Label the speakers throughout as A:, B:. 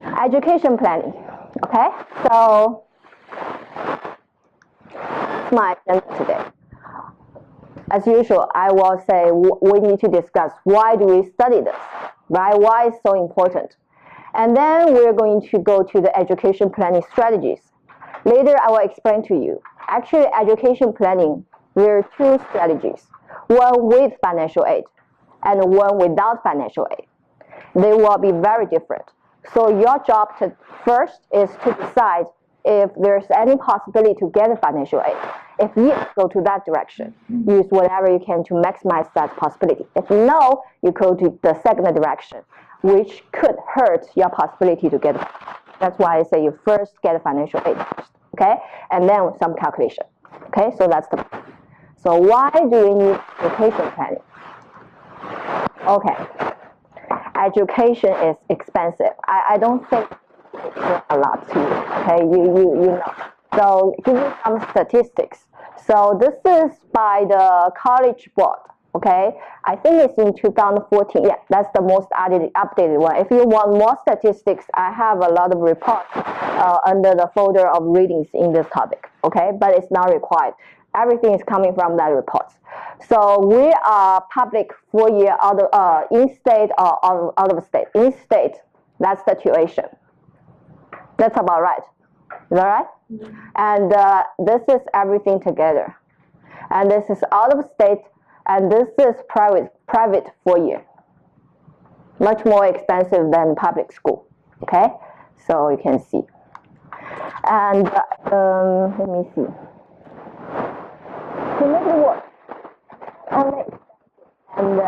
A: Education planning. Okay, so that's my agenda today. As usual, I will say we need to discuss why do we study this, right? Why it's so important. And then we're going to go to the education planning strategies. Later, I will explain to you. Actually, education planning, there are two strategies, one with financial aid and one without financial aid. They will be very different. So your job first is to decide if there's any possibility to get a financial aid. If yes, go to that direction. Use whatever you can to maximize that possibility. If no, you go to the second direction, which could hurt your possibility to get it. That's why I say you first get a financial aid first, okay? And then some calculation, okay? So that's the, so why do we need education planning? Okay, education is expensive. I don't think it's a lot to you, okay? You know. So give you some statistics. So this is by the College Board, okay? I think it's in 2014. Yeah, that's the most updated one. If you want more statistics, I have a lot of reports under the folder of readings in this topic, okay? But it's not required. Everything is coming from that report. So we are public 4-year in-state or out of state. In-state, that's the tuition. That's about right. Is that right? Mm-hmm. And this is everything together. And this is out of state, and this is private 4-year. Much more expensive than public school. Okay? So you can see. And let me see. To make it work, only and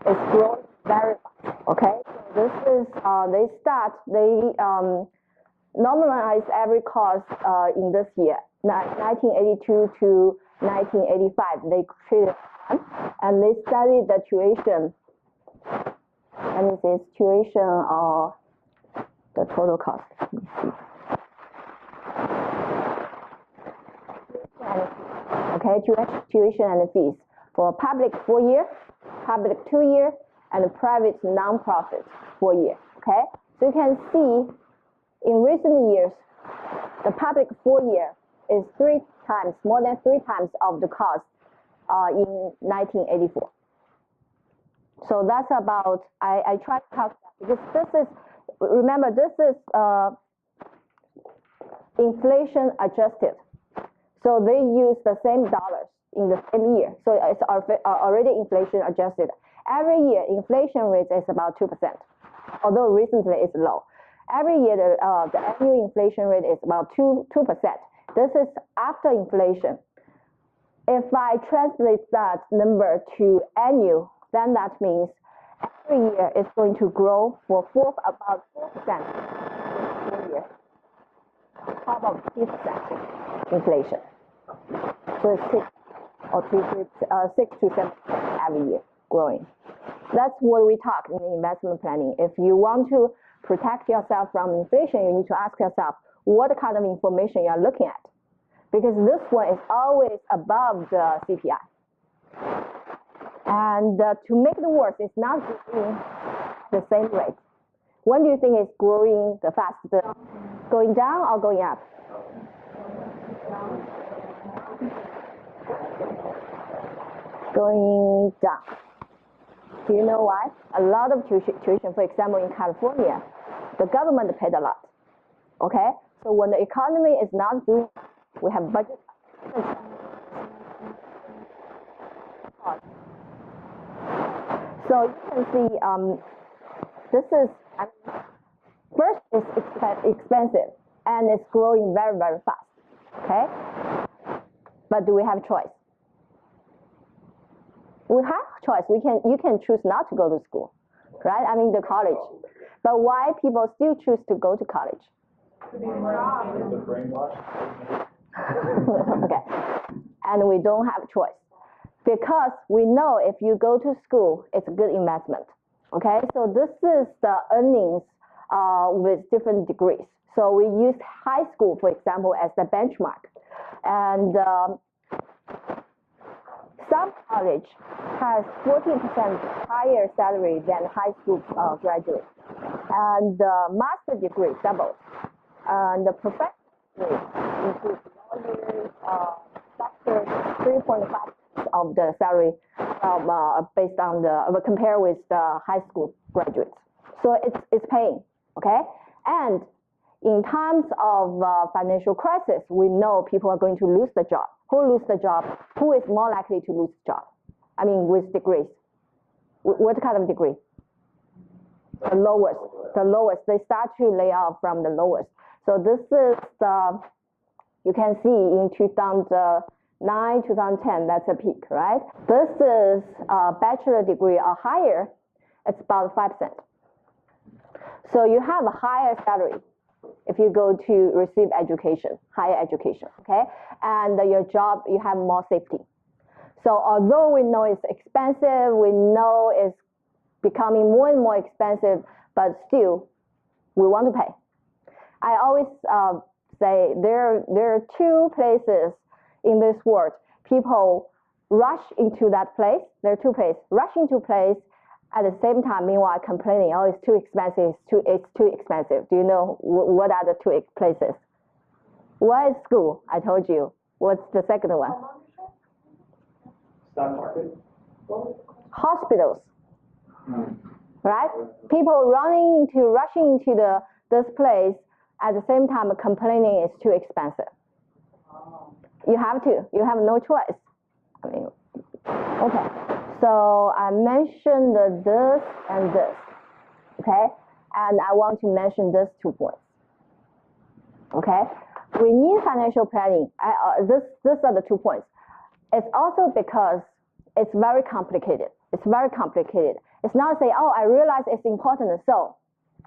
A: it's growing very fast. Okay? So this is they normalize every cost in this year, 1982 to 1985. They created one, and they studied the tuition. And this is tuition or the total cost. Let me see. Okay, tuition and fees for public 4-year, public 2-year, and private non-profit 4-year. Okay, so you can see. In recent years, the public 4-year is more than 3 times of the cost in 1984. So that's about, I tried to calculate, because this is, remember, this is inflation adjusted. So they use the same dollars in the same year. So it's already inflation adjusted. Every year, inflation rate is about 2%, although recently it's low. Every year, the annual inflation rate is about 2%. This is after inflation. If I translate that number to annual, then that means every year it's going to grow for about 4% every year, top of 3% inflation. So it's 6 to 7% every year growing. That's what we talk in investment planning. If you want to protect yourself from inflation, you need to ask yourself what kind of information you're looking at. Because this one is always above the CPI. And to make it worse, it's not growing the same rate. When do you think it's growing the fastest? Going down or going up? Going down. Do you know why? A lot of tuition, for example, in California, the government paid a lot, okay? So when the economy is not doing, we have budget. So you can see, this is, first it's expensive, and it's growing very, very fast, okay? But do we have choice? We have choice. You can choose not to go to school, right? I mean the college. But why people still choose to go to college? Okay. And we don't have choice. Because we know if you go to school, it's a good investment. Okay? So this is the earnings with different degrees. So we use high school, for example, as the benchmark. And some college has 14% higher salary than high school graduates. and the master degree doubled. And the professional degree includes lawyers, doctors, 3.5 of the salary based on compare with the high school graduates. So it's paying, okay? And in times of financial crisis, we know people are going to lose the job. Who lose the job? Who is more likely to lose the job? I mean, with degrees. What kind of degree? The lowest. The lowest. They start to lay off from the lowest. So this is, you can see in 2009, 2010, that's a peak, right? This is a bachelor degree or higher, it's about 5%. So you have a higher salary if you go to receive education, higher education, okay? And your job, you have more safety. So although we know it's expensive, we know it's becoming more and more expensive, but still, we want to pay. I always say there are two places in this world people rush into that place. There are two places. Rush into place at the same time, meanwhile complaining, oh, it's too expensive, it's too expensive. Do you know what are the two places? One is school, I told you. What's the second one?
B: Stock market?
A: Hospitals. Right? People rushing into this place at the same time complaining it's too expensive. You have no choice. I mean, okay. So I mentioned this and this, okay? And I want to mention these 2 points, okay? We need financial planning. These are the 2 points. It's also because it's very complicated. It's very complicated. It's not say, oh, I realize it's important, so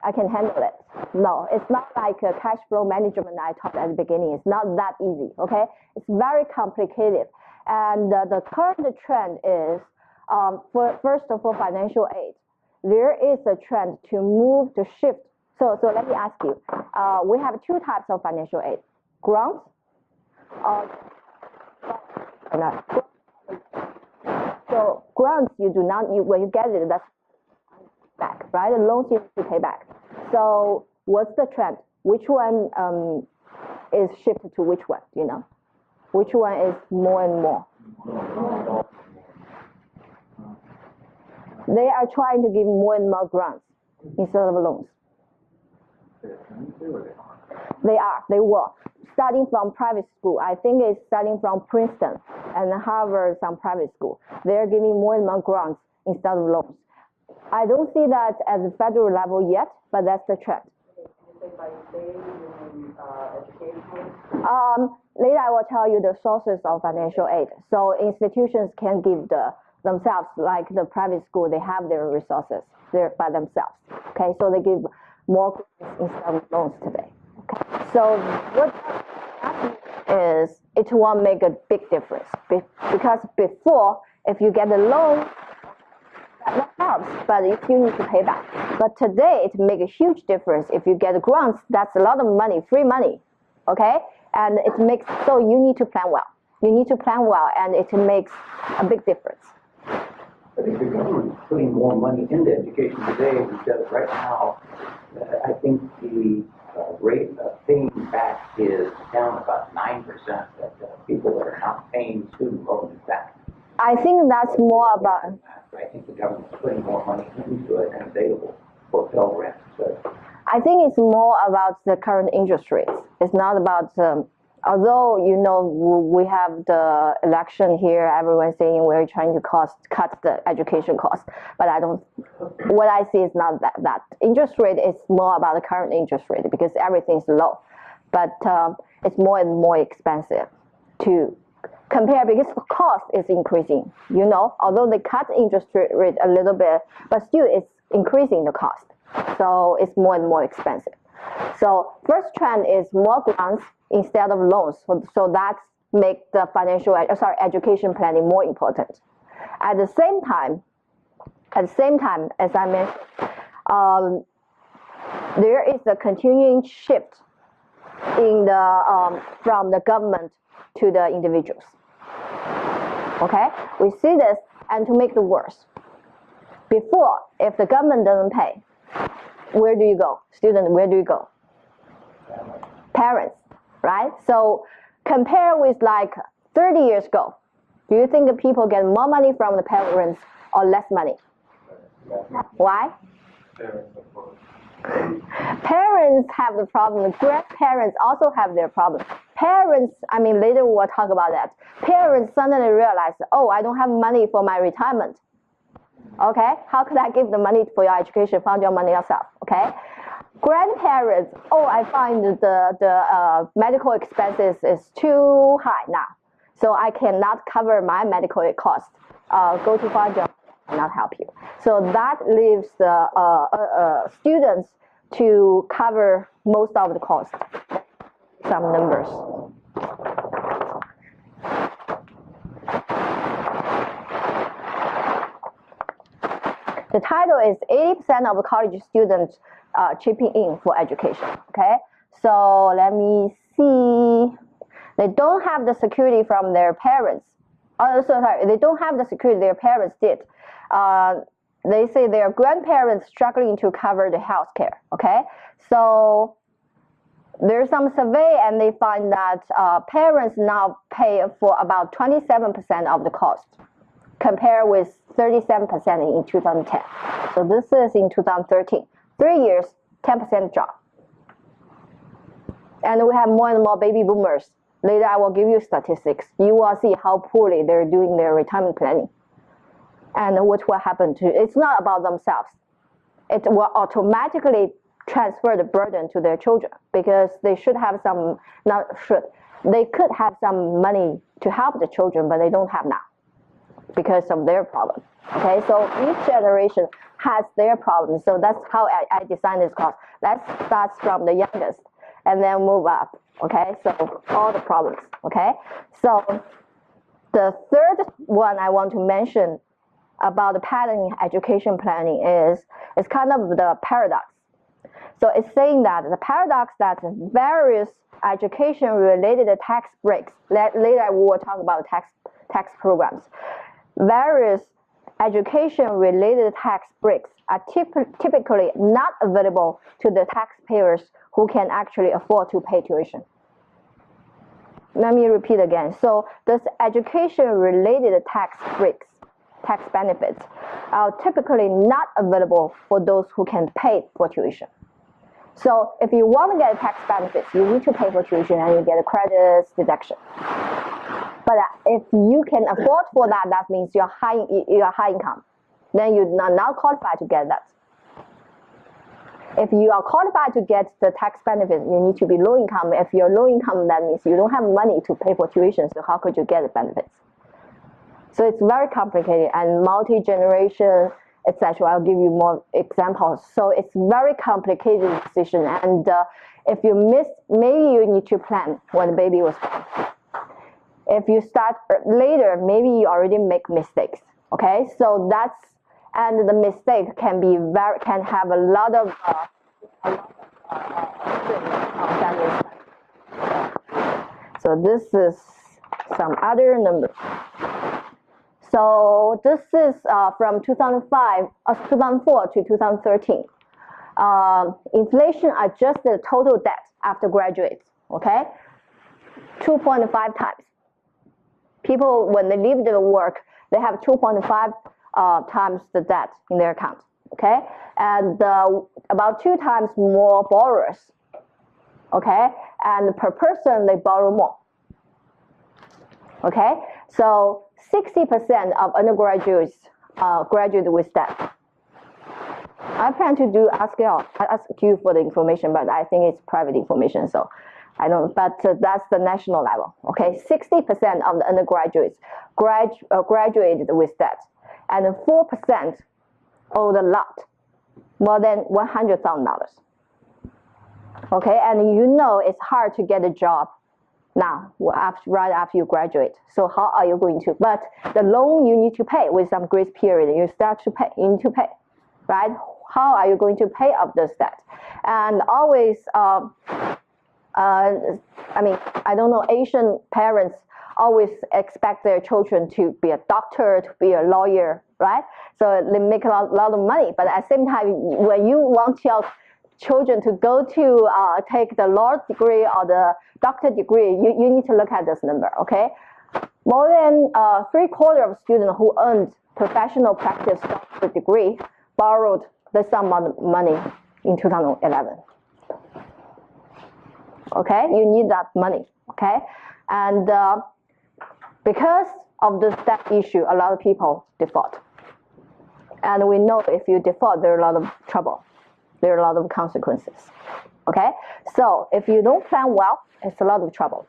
A: I can handle it. No, it's not like a cash flow management I taught at the beginning. It's not that easy, okay? It's very complicated. And the current trend is, first of all, financial aid. There is a trend to shift. So let me ask you, we have 2 types of financial aid. Grants, so grants you do not, when you get it, that's back, right? The loans you need to pay back. So what's the trend? Which one is shifted to which one, do you know? Which one is more and more? They are trying to give more and more grants instead of loans. They were. Starting from private school, I think it's starting from Princeton and Harvard, some private school. They're giving more and more grants instead of loans. I don't see that at the federal level yet, but that's the trend. Later I will tell you the sources of financial aid. So institutions can give themselves, like the private school, they have their resources there by themselves. Okay, so they give more instead of loans today. Okay, so what happens is it won't make a big difference because before, if you get a loan, that helps, but if you need to pay back. But today, it makes a huge difference. If you get grants, that's a lot of money, free money, okay? And it makes, so you need to plan well. You need to plan well, and it makes a big difference.
B: I think the government's putting more money into education today because right now, I think the rate of paying back is down about 9%, that people that are not paying student loans back.
A: I think that's more about...
B: I think the government's putting more money into it and available for Pell Grants. So.
A: I think it's more about the current interest rates. It's not about, although, you know, we have the election here, everyone's saying we're trying to cut the education cost, but what I see is not that. Interest rate is more about the current interest rate because everything's low, but it's more and more expensive to compare because the cost is increasing, you know, although they cut interest rate a little bit, but still it's increasing the cost. So it's more and more expensive. So first trend is more grants instead of loans. So that's make the education planning more important. At the same time, as I mentioned, there is a continuing shift in the from the government to the individuals. Okay, we see this, and to make it worse, before, if the government doesn't pay, where do you go? Student, where do you go? Parents, right? So compare with like 30 years ago. Do you think the people get more money from the parents or less money? Why? Parents have the problem. Grandparents also have their problem. Parents, I mean, later we'll talk about that. Parents suddenly realize, oh, I don't have money for my retirement. Okay, how could I give the money for your education? Find your money yourself. Okay, grandparents, oh, I find the medical expenses is too high now, so I cannot cover my medical cost. Go to find your not help you. So that leaves the students to cover most of the cost. Some numbers. The title is 80% of college students chipping in for education. Okay, so let me see. They don't have the security from their parents. Oh, sorry, they don't have the security their parents did. They say their grandparents struggling to cover the health care. Okay, so there's some survey and they find that parents now pay for about 27% of the cost, compared with 37% in 2010. So this is in 2013. 3 years, 10% drop. And we have more and more baby boomers. Later I will give you statistics. You will see how poorly they're doing their retirement planning. And what will happen to, it's not about themselves. It will automatically transfer the burden to their children because they should have some, not should, they could have some money to help the children, but they don't have now because of their problem. Okay, so each generation has their problem. So that's how I designed this course. Let's start from the youngest and then move up. Okay, so all the problems. Okay, so the third one I want to mention about the pattern in education planning is kind of the paradox. So it's saying that the paradox that various education-related tax breaks, later we will talk about tax programs, various education-related tax breaks are typically not available to the taxpayers who can actually afford to pay tuition. Let me repeat again. So this education-related tax breaks, tax benefits, are typically not available for those who can pay for tuition. So if you want to get tax benefits, you need to pay for tuition and you get a credits deduction. But if you can afford for that, that means you're high income. Then you're not qualified to get that. If you are qualified to get the tax benefit, you need to be low income. If you're low income, that means you don't have money to pay for tuition, so how could you get the benefits? So it's very complicated and multi-generation, etc. I'll give you more examples. So it's very complicated decision, and if you miss, maybe you need to plan when the baby was born. If you start later, maybe you already make mistakes. Okay, so that's, and the mistake can be can have a lot of damage. So this is some other numbers. So this is from 2004 to 2013. Inflation adjusted total debt after graduates. Okay, 2.5 times. People, when they leave their work, they have 2.5 times the debt in their account. Okay, and about 2 times more borrowers. Okay, and per person they borrow more. Okay, so 60% of undergraduates graduate with debt. I plan to ask you for the information, but I think it's private information, so I don't. But that's the national level. Okay, 60% of the undergraduates graduated with debt, and 4% owed a lot, more than $100,000. Okay, and you know it's hard to get a job now, right after you graduate. So how are you going to? But the loan you need to pay with some grace period. You start to pay. You need to pay, right? How are you going to pay off this debt? And always, I mean, I don't know. Asian parents always expect their children to be a doctor, to be a lawyer, right? So they make a lot of money, but at the same time, when you want your children to go to take the law degree or the doctor degree, you need to look at this number, okay? More than 3/4 of students who earned professional practice doctorate degree borrowed this amount of money in 2011. Okay, you need that money, okay? And because of this debt issue, a lot of people default. And we know if you default, there are a lot of trouble. There are a lot of consequences, okay? So if you don't plan well, it's a lot of trouble.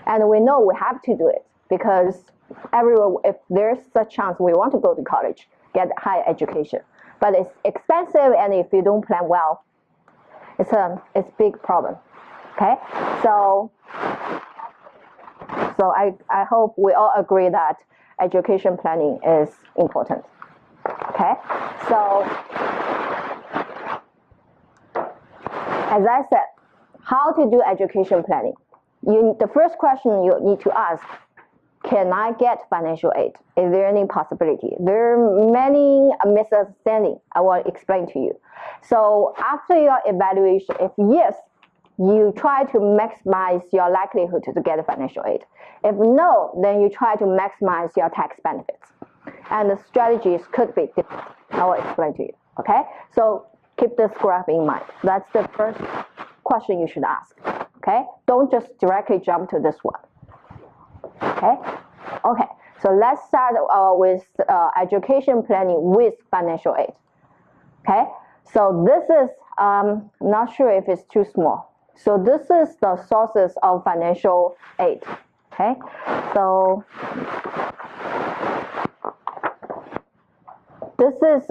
A: And we know we have to do it because everyone, if there's a chance we want to go to college, get higher education. But it's expensive, and if you don't plan well, it's a big problem, okay? So I hope we all agree that education planning is important, okay? So as I said, how to do education planning? The first question you need to ask, can I get financial aid? Is there any possibility? There are many misunderstandings I will explain to you. So after your evaluation, if yes, you try to maximize your likelihood to get financial aid. If no, then you try to maximize your tax benefits. And the strategies could be different. I will explain to you, okay? So keep this graph in mind. That's the first question you should ask, okay? Don't just directly jump to this one, okay? Okay, so let's start with education planning with financial aid, okay? So this is, I'm not sure if it's too small. So this is the sources of financial aid, okay? So this is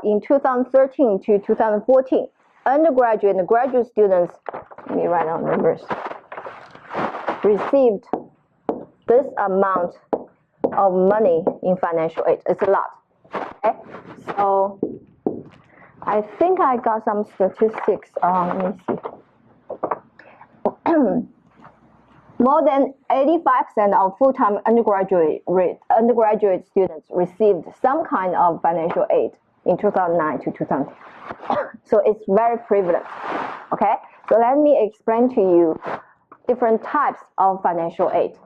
A: in 2013 to 2014, undergraduate and graduate students, let me write down numbers, received this amount of money in financial aid. It's a lot, okay? So I think I got some statistics, let me see. More than 85% of full-time undergraduate students received some kind of financial aid in 2009 to 2010. So it's very prevalent, okay? So let me explain to you different types of financial aid.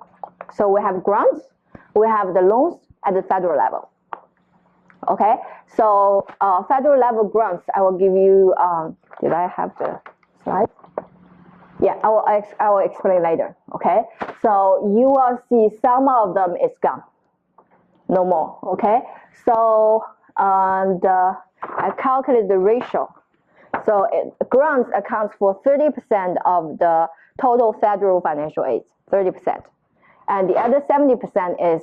A: So we have grants, we have the loans at the federal level, okay? So federal level grants, I will give you, did I have the slide? Yeah, I will explain later, okay? So you will see some of them is gone, no more, okay? So, and I calculate the ratio. So grants accounts for 30% of the total federal financial aid, 30%. And the other 70% is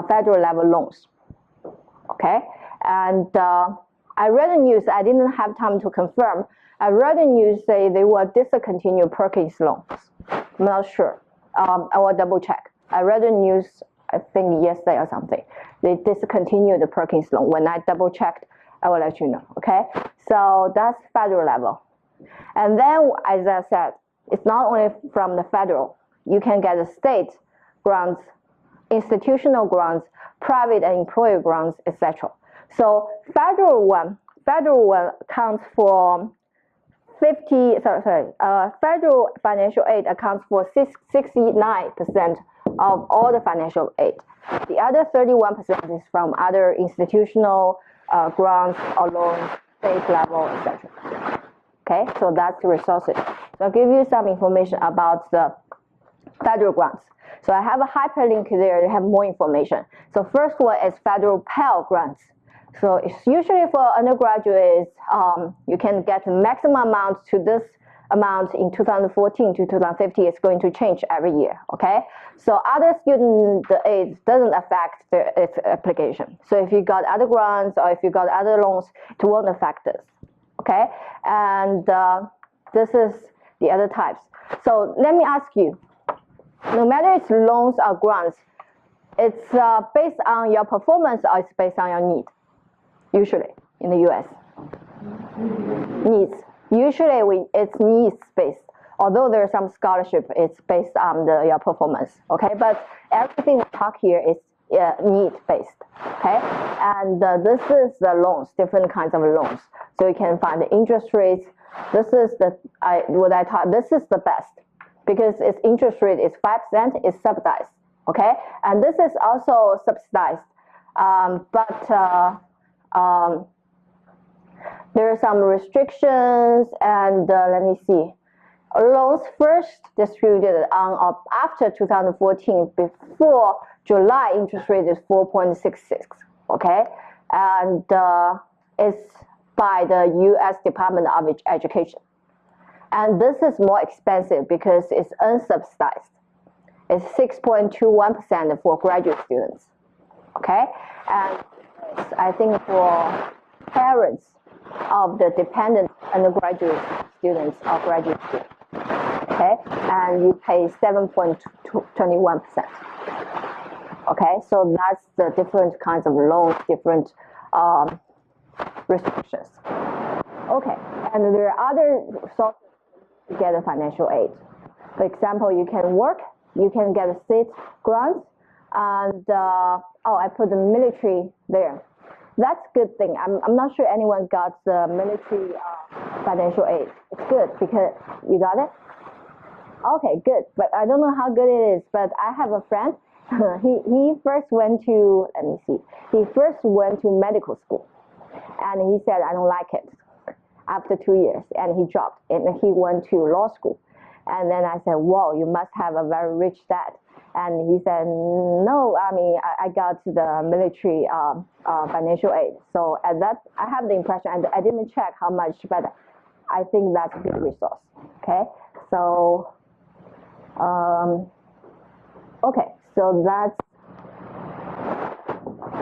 A: federal level loans, okay? And I read the news, I didn't have time to confirm. I read the news say they will discontinue Perkins loans. I'm not sure. I will double check. I read the news, I think yesterday or something. They discontinued the Perkins loan. When I double checked, I will let you know, okay? So that's federal level. And then, as I said, it's not only from the federal. You can get the state grants, institutional grants, private and employer grants, etc. So federal one counts for federal financial aid accounts for 69% of all the financial aid. The other 31% is from other institutional grants or loans, state level, etc. Okay, so that's the resources. So I'll give you some information about the federal grants. So I have a hyperlink there to have more information. So first one is federal Pell grants. So it's usually for undergraduates, you can get the maximum amount to this amount in 2014 to 2015. It's going to change every year, okay? So other student aid doesn't affect its application. So if you got other grants or if you got other loans, it won't affect this, okay? And this is the other types. So let me ask you, no matter it's loans or grants, it's based on your performance or it's based on your need? Usually in the US, needs. Usually it's needs based. although there's some scholarship, it's based on your performance, okay? But everything we talk here is need-based, okay? And this is the loans, different kinds of loans. So you can find the interest rates. This is this is the best because its interest rate is 5%, it's subsidized, okay? And this is also subsidized, there are some restrictions, and let me see. Loans first distributed on or after 2014, before July, interest rate is 4.66, okay? And it's by the U.S. Department of Education. And this is more expensive because it's unsubsidized. It's 6.21% for graduate students, okay? And I think for parents of the dependent undergraduate students or graduate students, okay? And you pay 7.21%. Okay, so that's the different kinds of loans, different restrictions. Okay, and there are other sources to get a financial aid. For example, you can work, you can get a state grant, and I put the military there. That's a good thing. I'm not sure anyone got the military financial aid. It's good because you got it? Okay, good. But I don't know how good it is, but I have a friend. He first went to, let me see, he first went to medical school. And he said, I don't like it after 2 years. And he dropped and he went to law school. And then I said, whoa, you must have a very rich dad. And he said, no, I mean, I got the military financial aid. So at that, I have the impression, and I didn't check how much, but I think that's a good resource, okay? So, okay, so that's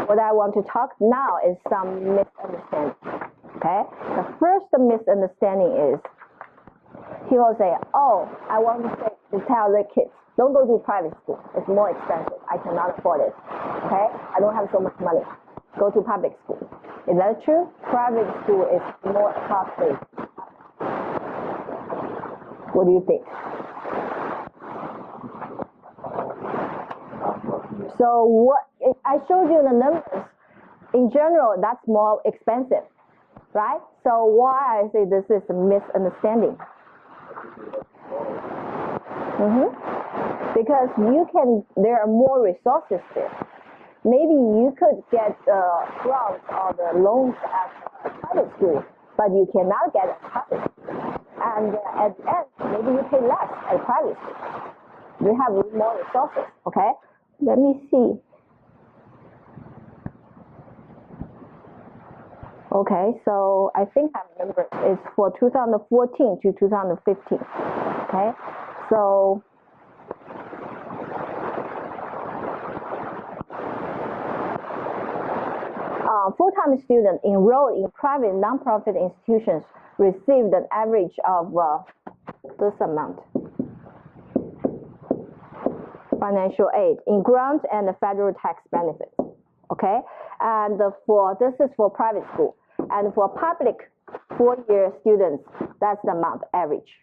A: what I want to talk now is some misunderstanding, okay? The first misunderstanding is, he will say, oh, I want to tell the kids, don't go to private school. It's more expensive. I cannot afford it. Okay? I don't have so much money. Go to public school. Is that true? Private school is more costly. What do you think? So what I showed you the numbers. In general, that's more expensive, right? So why I say this is a misunderstanding? Because there are more resources there. Maybe you could get grants or the loans at private school, but you cannot get at public school. And at the end, maybe you pay less at private school. You have more resources, okay? Let me see. Okay, so I think I remember it's for 2014 to 2015, okay? So, full-time students enrolled in private nonprofit institutions received an average of this amount. Financial aid in grant and federal tax benefits, okay? And this is for private school. And for public 4-year students, that's the amount average.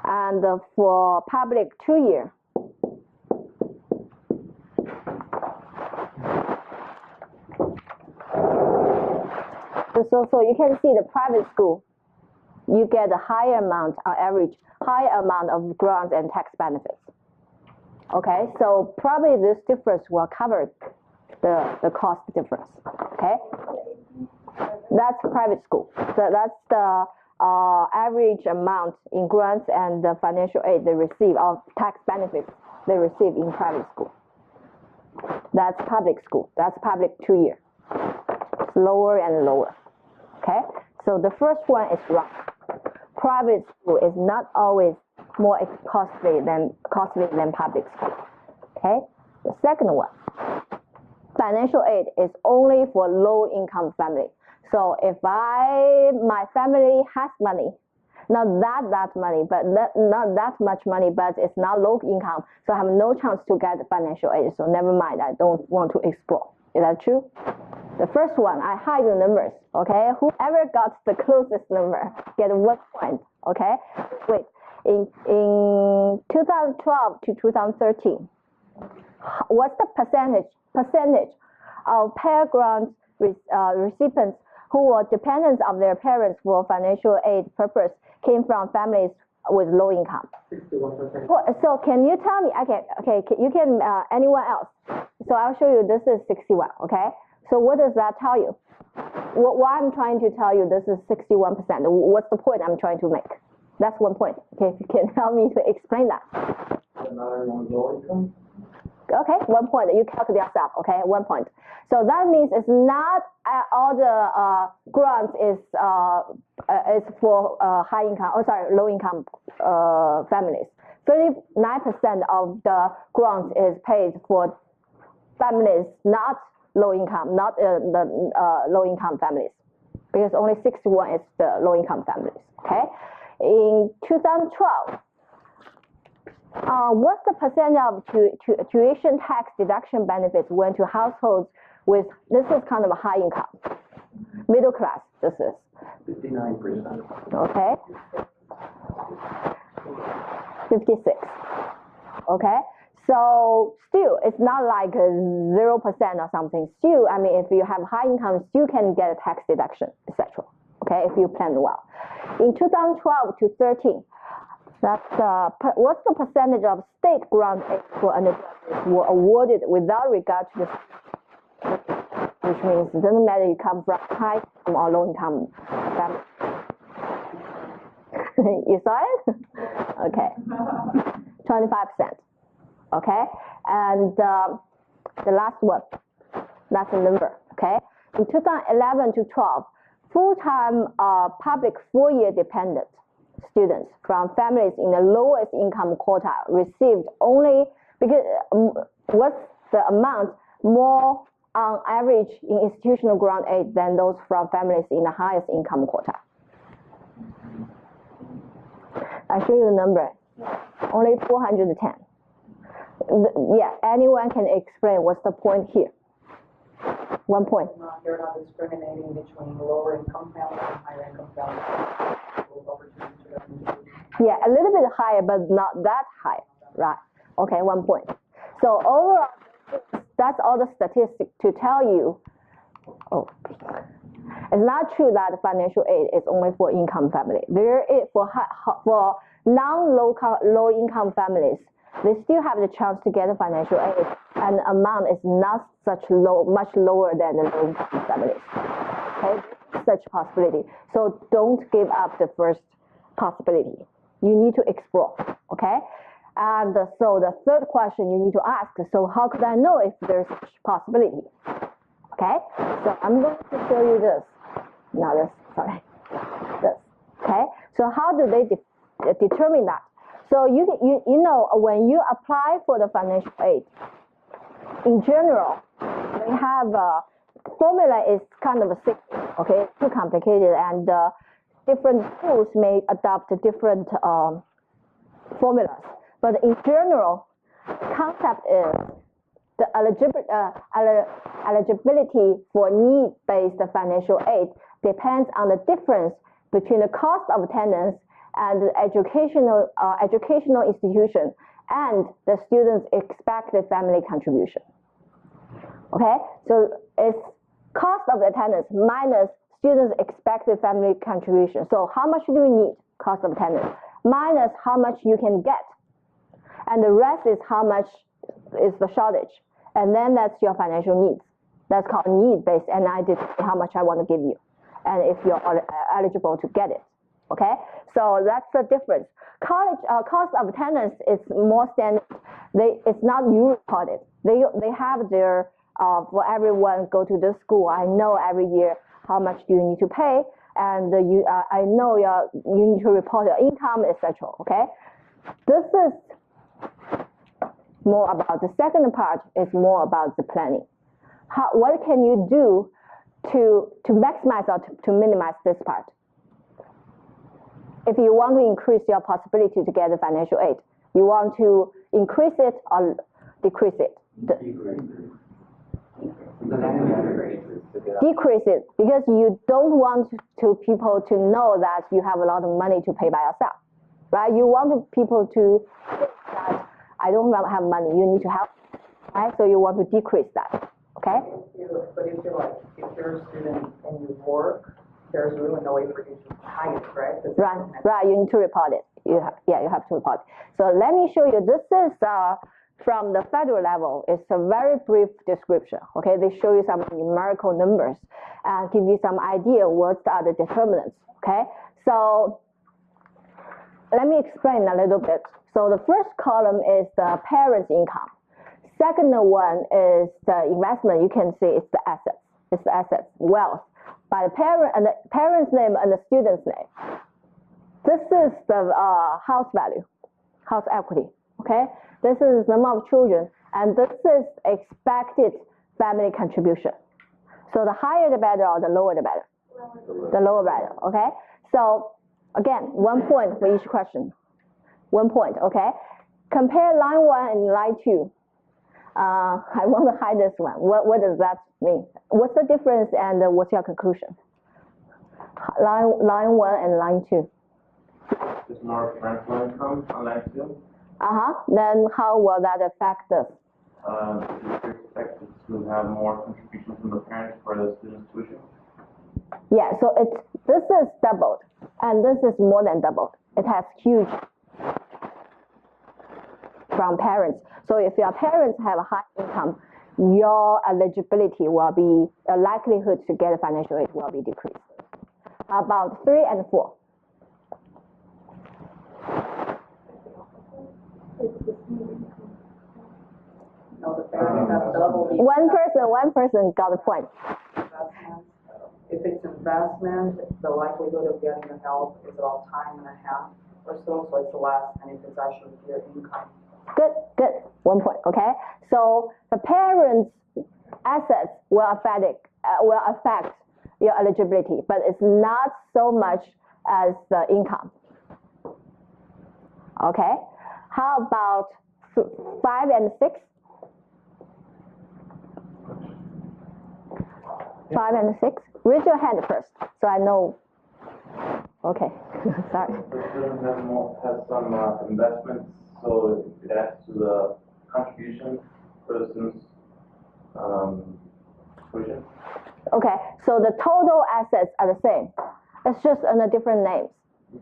A: And for public 2-year, so you can see the private school, you get a higher amount on average, higher amount of grants and tax benefits. Okay, so probably this difference will cover the cost difference. Okay, that's private school. So that's the average amount in grants and the financial aid they receive, or tax benefits they receive in private school. That's public school. That's public 2-year. It's lower and lower. Okay, so the first one is wrong. Private school is not always more costly than public school. Okay, the second one, financial aid is only for low-income family. So if my family has money, not that money, but not that much money, but it's not low income, so I have no chance to get financial aid. So never mind, I don't want to explore. Is that true? The first one, I hide the numbers. Okay, whoever got the closest number get 1 point. Okay, wait. In 2012 to 2013, what's the percentage of Pell Grant recipients who were dependents of their parents for financial aid purpose came from families with low income?
B: 61%.
A: So can you tell me? Okay. You can anyone else? So I'll show you. This is 61. Okay. So what does that tell you? Why I'm trying to tell you this is 61%? What's the point I'm trying to make? That's one point. Okay, if you can help me to explain that.
B: Low income?
A: Okay, 1 point. You calculate yourself. Okay, 1 point. So that means it's not all the grants is for high income. Oh, sorry, low income families. 39% of the grants is paid for families not low income, not the low income families, because only 61 is the low income families. Okay, in 2012. What's the percent of tuition tax deduction benefits went to households with, this is kind of a high income, middle class, this is.
B: 59%.
A: Okay. 56. Okay. So still, it's not like 0% or something. Still, I mean, if you have high income, still can get a tax deduction, etc. Okay, if you plan well. In 2012 to 13, that's what's the percentage of state grant aid for undergraduates were awarded without regard to the, which means it doesn't matter you come from high income or low income family. You saw it? Okay. 25%. Okay, and the last one, that's the number. Okay, in 2011 to 12, full-time public four-year dependent students from families in the lowest income quartile received only, because what's the amount more on average in institutional grant aid than those from families in the highest income quartile? I'll show you the number. Only 410. Yeah, anyone can explain what's the point here? 1 point.
C: They're not discriminating between lower income families and higher income families.
A: Yeah, a little bit higher, but not that high, right? Okay, 1 point. So overall, that's all the statistics to tell you. Oh, it's not true that financial aid is only for income family. There is for low income families. They still have the chance to get a financial aid, and the amount is not such low, much lower than the low income families. Okay, such possibility. So don't give up the first possibility. You need to explore. Okay, and so the third question you need to ask. So how could I know if there's such possibility? Okay, so I'm going to show you this. Now this, sorry, this. Okay, so how do they determine that? So you know, when you apply for the financial aid, in general, they have formula is kind of a simple, okay, too complicated, and different schools may adopt different formulas. But in general, concept is the eligibility for need-based financial aid depends on the difference between the cost of attendance and the educational institution and the student's expected family contribution. Okay, so it's cost of attendance minus student's expected family contribution. So how much do you need, cost of attendance, minus how much you can get, and the rest is how much is the shortage, and then that's your financial needs. That's called need-based, and I determine how much I want to give you, and if you're eligible to get it. Okay, so that's the difference. College cost of attendance is more standard. It's not you reported. They have their for everyone go to this school. I know every year how much do you need to pay, and I know you need to report your income, etc. Okay, this is more about the second part. Is more about the planning. What can you do to maximize or to minimize this part? If you want to increase your possibility to get the financial aid, you want to increase it or decrease it? decrease it, because you don't want to people to know that you have a lot of money to pay by yourself, right? You want people to think that I don't have money, you need to help, right? So you want to decrease that, okay?
C: But if you're like, if you're a student and you work, there's really no way for you to hide it, right?
A: Right, you need to report it. You have to report it. So let me show you, this is from the federal level. It's a very brief description, okay? They show you some numerical numbers and give you some idea what are the determinants, okay? So let me explain a little bit. So the first column is the parent's income. Second one is the investment. You can see it's the assets. It's the assets, wealth, by the parent and the parent's name and the student's name. This is the house value, house equity, okay? This is the number of children, and this is expected family contribution. So the higher the better, or the lower the better? The lower better, okay? So again, 1 point for each question. 1 point, okay? Compare line 1 and line 2. I want to hide this one. What does that mean? What's the difference and what's your conclusion? Line 1 and line 2.
D: There's more parental income on line 2.
A: Then how will that affect this?
D: You're expected to have more contributions from the parents for the student's tuition.
A: Yeah, so this is doubled, and this is more than doubled. It has huge from parents. So if your parents have a high income, your eligibility will be, a likelihood to get financial aid will be decreased. About 3 and 4.
C: No, the parents have double the
A: One person got the point.
C: investment. If it's investment, the likelihood of getting the help is about time and a half or so it's less than if it's actually your income.
A: Good. 1 point, okay? So the parents' assets will affect your eligibility, but it's not so much as the income. Okay? How about 5 and 6? 5 and 6? Raise your hand first, so I know. Okay, sorry.
D: The student has some investments, so it adds to the contribution for the student's tuition.
A: Okay, so the total assets are the same. It's just under different names,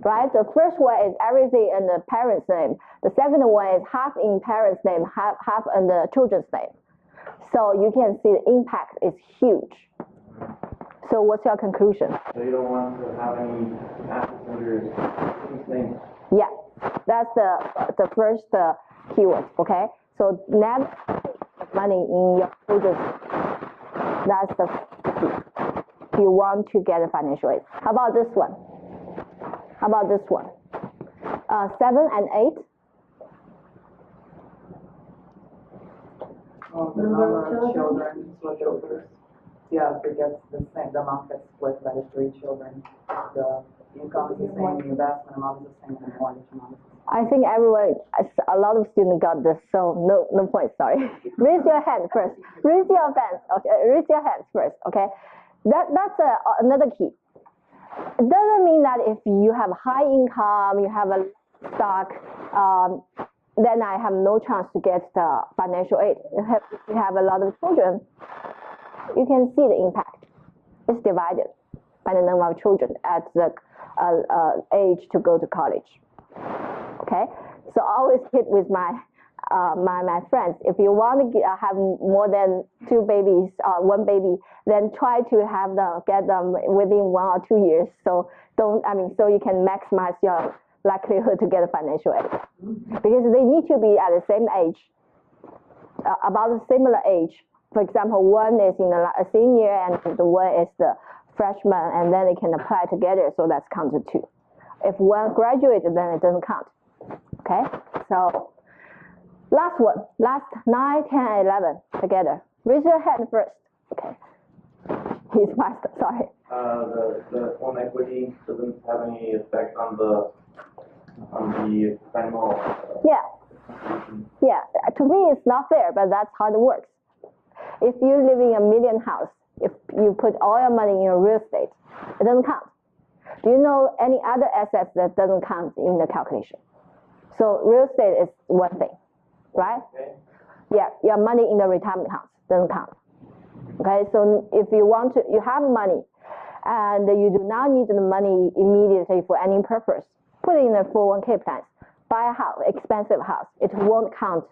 A: right? The first one is everything in the parent's name. The second one is half in parent's name, half in the children's name. So you can see the impact is huge. So what's your conclusion?
D: So you don't want to have any assets under student's name.
A: Yeah, that's the first keyword, okay? So never put money in your children's, that's the key. If you want to get a financial aid. How about this one? 7 and 8?
C: The number of children, yeah, it gets the same, the amount gets split by the 3 children. The income is the same, the investment amount is the same, and the mortgage amount is the same.
A: I think a lot of students got this, so no point, sorry. Raise your hand first. Raise your hands first, okay? That's another key. It doesn't mean that if you have high income, you have a stock, then I have no chance to get the financial aid. If you have a lot of children, you can see the impact. It's divided by the number of children at the age to go to college. Okay, so I always kid with my friends. If you want to have more than 2 babies, 1 baby, then try to get them within 1 or 2 years. So so you can maximize your likelihood to get a financial aid, because they need to be at the same age, about a similar age. For example, one is in a senior and the one is the freshman, and then they can apply together, so that's counted 2. If one graduates, then it doesn't count. Okay, so last 9, 10, 11 together. Raise your hand first. Okay, he's faster. Sorry.
D: The home equity doesn't have any effect on the final.
A: Yeah. To me, it's not fair, but that's how it works. If you live in a million house, if you put all your money in real estate, it doesn't count. Do you know any other assets that doesn't count in the calculation? So real estate is one thing, right?
D: Okay.
A: Yeah, your money in the retirement accounts doesn't count. Okay, so if you want to, you have money, and you do not need the money immediately for any purpose, put it in a 401k plans, buy a house, expensive house. It won't count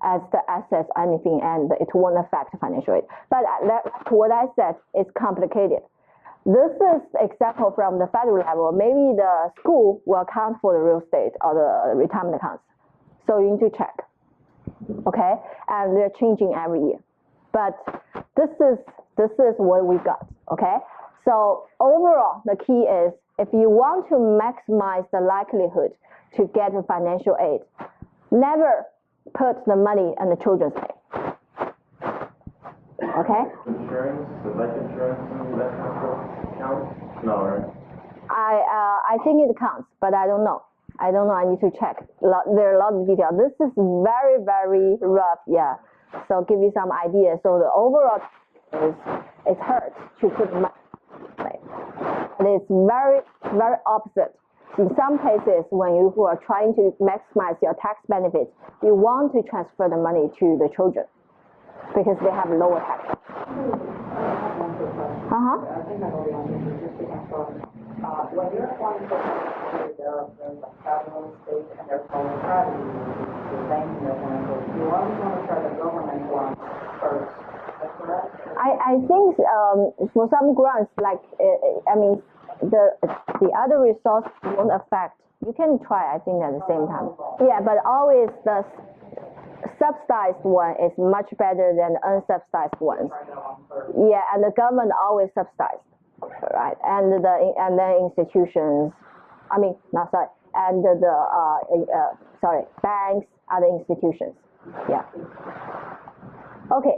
A: as the assets or anything, and it won't affect financial aid. But what I said is complicated. This is example from the federal level. Maybe the school will count for the real estate or the retirement accounts. So you need to check. Okay, and they're changing every year. But this is what we got. Okay, so overall the key is if you want to maximize the likelihood to get financial aid, never put the money in the children's name. Okay?
D: Insurance, the life insurance and that kind of stuff count? No, right?
A: I think it counts, but I don't know. I need to check. There are a lot of details. This is very, very rough, yeah. So give you some ideas. So the overall is it hurts to put money. And it's very, very opposite. In some cases, when you are trying to maximize your tax benefits, you want to transfer the money to the children because they have lower tax.
C: I think I know the answer, just to confirm. When you're applying for money, there's a federal, state, and there's also private, the banking example. You always want to try the government one first. That's correct?
A: I think for some grants, like I mean, the other resource won't affect. You can try, I think, at the same time. Yeah, but always the subsidized one is much better than unsubsidized ones. Yeah, and the government always subsidized, right? And then institutions, I mean, not sorry, and banks, other institutions. Yeah. Okay.